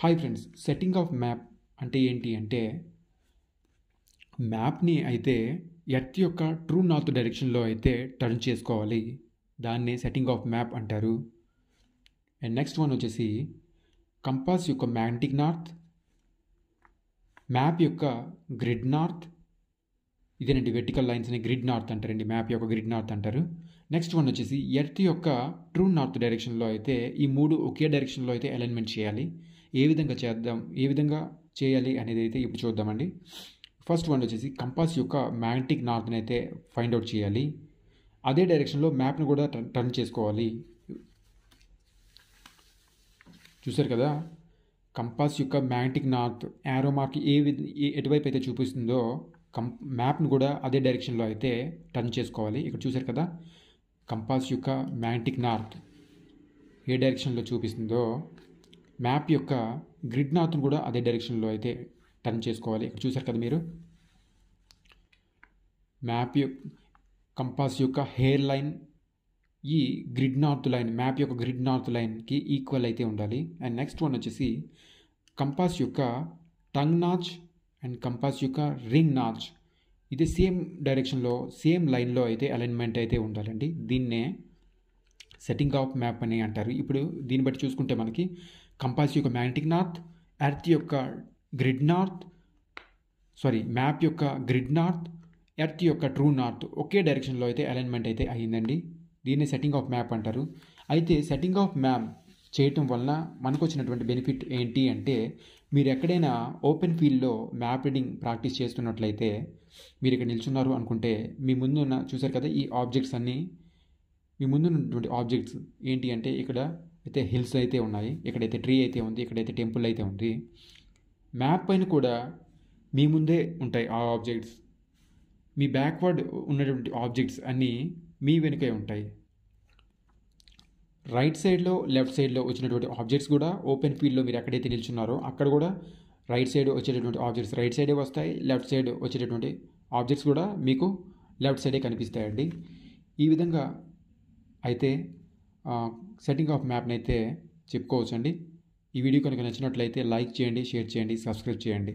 Hi friends, setting off map అంటే ఏంటి అంటే మ్యాప్ని అయితే ఎర్త్ యొక్క ట్రూ నార్త్ డైరెక్షన్లో అయితే టర్న్ చేసుకోవాలి. దాన్నే సెట్టింగ్ ఆఫ్ మ్యాప్ అంటారు. అండ్ నెక్స్ట్ వన్ వచ్చేసి కంపాస్ యొక్క మ్యాగ్నెటిక్ నార్త్, మ్యాప్ యొక్క గ్రిడ్ నార్త్. ఇదేనండి వెర్టికల్ లైన్స్ని గ్రిడ్ నార్త్ అంటారండి, మ్యాప్ యొక్క గ్రిడ్ నార్త్ అంటారు. నెక్స్ట్ వన్ వచ్చేసి ఎర్త్ యొక్క ట్రూ నార్త్ డైరెక్షన్లో అయితే ఈ మూడు ఒకే డైరెక్షన్లో అయితే అలైన్మెంట్ చేయాలి. ఏ విధంగా చేయాలి అనేది అయితే ఇప్పుడు చూద్దామండి. ఫస్ట్ వన్ వచ్చేసి కంపాస్ యొక్క మ్యాగ్నెటిక్ నార్త్ని అయితే ఫైండ్ అవుట్ చేయాలి. అదే డైరెక్షన్లో మ్యాప్ను కూడా టర్న్ చేసుకోవాలి. చూసారు కదా, కంపాస్ యొక్క మ్యాగ్నెటిక్ నార్త్ యారో మార్క్ ఎటువైపు అయితే చూపిస్తుందో మ్యాప్ను కూడా అదే డైరెక్షన్లో అయితే టర్న్ చేసుకోవాలి. ఇక్కడ చూసారు కదా, కంపాస్ యొక్క మ్యాగ్నెటిక్ నార్త్ ఏ డైరెక్షన్లో చూపిస్తుందో మ్యాప్ యొక్క గ్రిడ్ నార్త్ను కూడా అదే డైరెక్షన్లో అయితే టర్న్ చేసుకోవాలి. ఇక్కడ చూసారు కదా మీరు, మ్యాప్ యొక్క కంపాస్ యొక్క హెయిర్ లైన్ ఈ గ్రిడ్ నార్త్ లైన్, మ్యాప్ యొక్క గ్రిడ్ నార్త్ లైన్కి ఈక్వల్ అయితే ఉండాలి. అండ్ నెక్స్ట్ వన్ వచ్చేసి కంపాస్ యొక్క టంగ్ నాచ్ అండ్ కంపాస్ యొక్క రింగ్ నాచ్ ఇది సేమ్ డైరెక్షన్లో సేమ్ లైన్లో అయితే అలైన్మెంట్ అయితే ఉండాలండి. దీన్నే సెట్టింగ్ ఆఫ్ మ్యాప్ అని అంటారు. ఇప్పుడు దీన్ని బట్టి చూసుకుంటే మనకి కంపాస్ యొక్క మ్యాగ్నెటిక్ నార్త్, ఎర్త్ యొక్క గ్రిడ్ నార్త్, మ్యాప్ యొక్క గ్రిడ్ నార్త్, ఎర్త్ యొక్క ట్రూ నార్త్ ఒకే డైరెక్షన్లో అయితే అలైన్మెంట్ అయితే అయ్యిందండి. దీన్ని సెట్టింగ్ ఆఫ్ మ్యాప్ అంటారు. అయితే సెట్టింగ్ ఆఫ్ మ్యాప్ చేయటం వలన మనకు వచ్చినటువంటి బెనిఫిట్ ఏంటి అంటే, మీరు ఎక్కడైనా ఓపెన్ ఫీల్డ్లో మ్యాప్ రీడింగ్ ప్రాక్టీస్ చేస్తున్నట్లయితే, మీరు ఇక్కడ నిల్చున్నారు అనుకుంటే మీ ముందున్న చూసారు కదా ఈ ఆబ్జెక్ట్స్ అన్నీ, మీ ముందున్నటువంటి ఆబ్జెక్ట్స్ ఏంటి అంటే ఇక్కడ అయితే హిల్స్ అయితే ఉన్నాయి, ఇక్కడైతే ట్రీ అయితే ఉంది, ఇక్కడైతే టెంపుల్ అయితే ఉంది. మ్యాప్ పైన కూడా మీ ముందే ఉంటాయి ఆ ఆబ్జెక్ట్స్. మీ బ్యాక్వర్డ్ ఉన్నటువంటి ఆబ్జెక్ట్స్ అన్నీ మీ వెనుకే ఉంటాయి. రైట్ సైడ్లో లెఫ్ట్ సైడ్లో వచ్చినటువంటి ఆబ్జెక్ట్స్ కూడా ఓపెన్ ఫీల్డ్లో మీరు ఎక్కడైతే నిల్చున్నారో అక్కడ కూడా రైట్ సైడ్ వచ్చేటటువంటి ఆబ్జెక్ట్స్ రైట్ సైడే వస్తాయి, లెఫ్ట్ సైడ్ వచ్చేటటువంటి ఆబ్జెక్ట్స్ కూడా మీకు లెఫ్ట్ సైడే కనిపిస్తాయండి. ఈ విధంగా అయితే సెట్టింగ్ ఆఫ్ మ్యాప్ని అయితే చెప్పుకోవచ్చండి. ఈ వీడియో కనుక నచ్చినట్లయితే లైక్ చేయండి, షేర్ చేయండి, సబ్స్క్రైబ్ చేయండి.